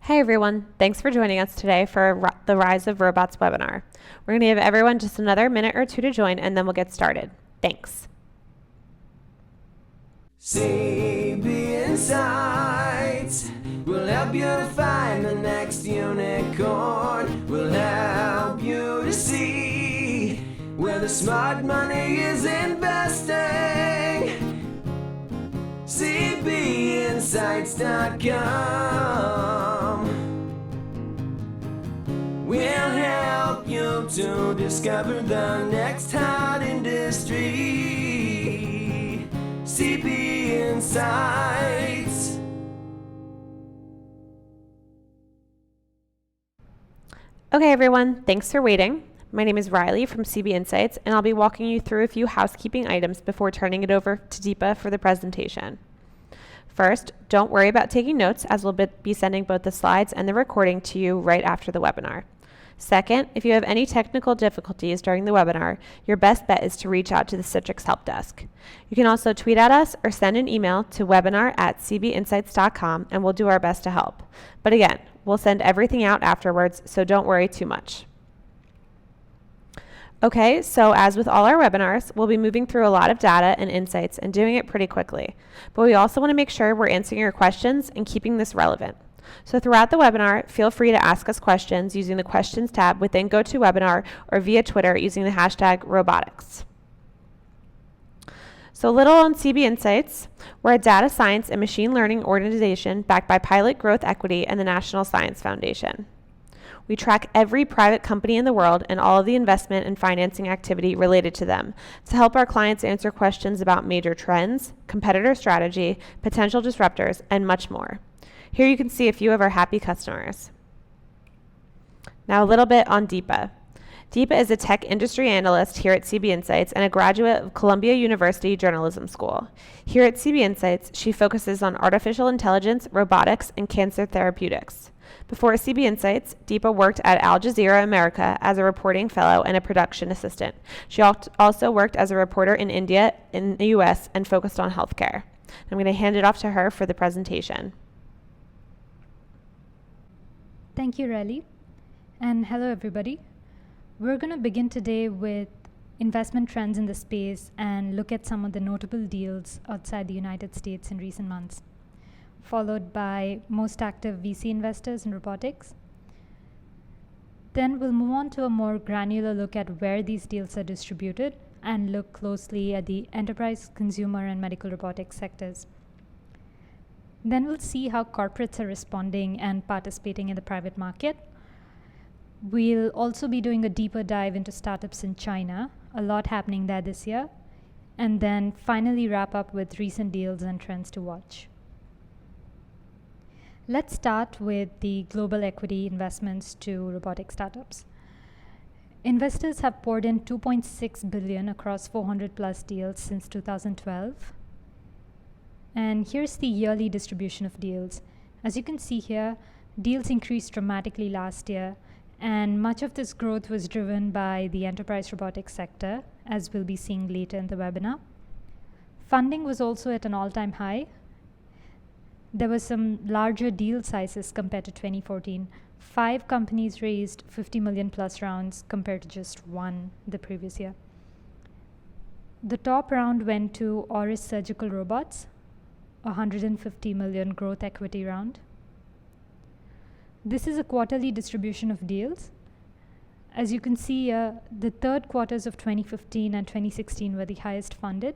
Hey everyone, thanks for joining us today for the Rise of Robots webinar. We're going to give everyone just another minute or two to join and then we'll get started. Thanks. CB Insights will help you to find the next unicorn. Will help you to see where the smart money is investing. CBinsights.com will help you to discover the next hot industry. CB Insights. Okay everyone, thanks for waiting. My name is Riley from CB Insights and I'll be walking you through a few housekeeping items before turning it over to Deepa for the presentation. First, don't worry about taking notes as we'll be sending both the slides and the recording to you right after the webinar. Second, if you have any technical difficulties during the webinar, your best bet is to reach out to the Citrix Help Desk. You can also tweet at us or send an email to webinar@cbinsights.com and we'll do our best to help. But again, we'll send everything out afterwards, so don't worry too much. Okay, so as with all our webinars, we'll be moving through a lot of data and insights and doing it pretty quickly. But we also want to make sure we're answering your questions and keeping this relevant. So throughout the webinar, feel free to ask us questions using the Questions tab within GoToWebinar or via Twitter using the hashtag robotics. So a little on CB Insights. We're a data science and machine learning organization backed by Pilot Growth Equity and the National Science Foundation. We track every private company in the world and all of the investment and financing activity related to them to help our clients answer questions about major trends, competitor strategy, potential disruptors, and much more. Here you can see a few of our happy customers. Now a little bit on Deepa. Deepa is a tech industry analyst here at CB Insights and a graduate of Columbia University Journalism School. Here at CB Insights, she focuses on artificial intelligence, robotics, and cancer therapeutics. Before CB Insights, Deepa worked at Al Jazeera America as a reporting fellow and a production assistant. She also worked as a reporter in India, in the US, and focused on healthcare. I'm going to hand it off to her for the presentation. Thank you, Riley. And hello, everybody. We're going to begin today with investment trends in the space and look at some of the notable deals outside the United States in recent months, followed by most active VC investors in robotics. Then we'll move on to a more granular look at where these deals are distributed and look closely at the enterprise, consumer, and medical robotics sectors. Then we'll see how corporates are responding and participating in the private market. We'll also be doing a deeper dive into startups in China, a lot happening there this year, and then finally wrap up with recent deals and trends to watch. Let's start with the global equity investments to robotic startups. Investors have poured in $2.6 billion across 400 plus deals since 2012. And here's the yearly distribution of deals. As you can see here, deals increased dramatically last year, and much of this growth was driven by the enterprise robotics sector, as we'll be seeing later in the webinar. Funding was also at an all-time high. There were some larger deal sizes compared to 2014. 5 companies raised 50 million plus rounds compared to just 1 the previous year. The top round went to Auris Surgical Robots, a 150 million growth equity round. This is a quarterly distribution of deals. As you can see, the third quarters of 2015 and 2016 were the highest funded.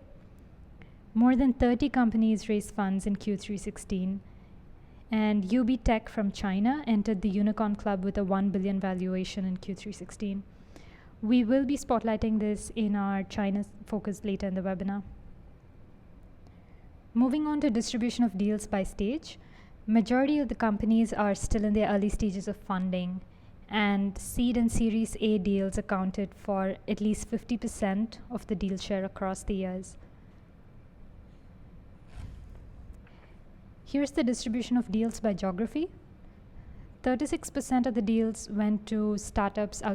More than 30 companies raised funds in Q3 16, and UB Tech from China entered the Unicorn Club with a 1 billion valuation in Q3 16. We will be spotlighting this in our China focus later in the webinar. Moving on to distribution of deals by stage, majority of the companies are still in their early stages of funding, and seed and Series A deals accounted for at least 50% of the deal share across the years. Here's the distribution of deals by geography. 36% of the deals went to startups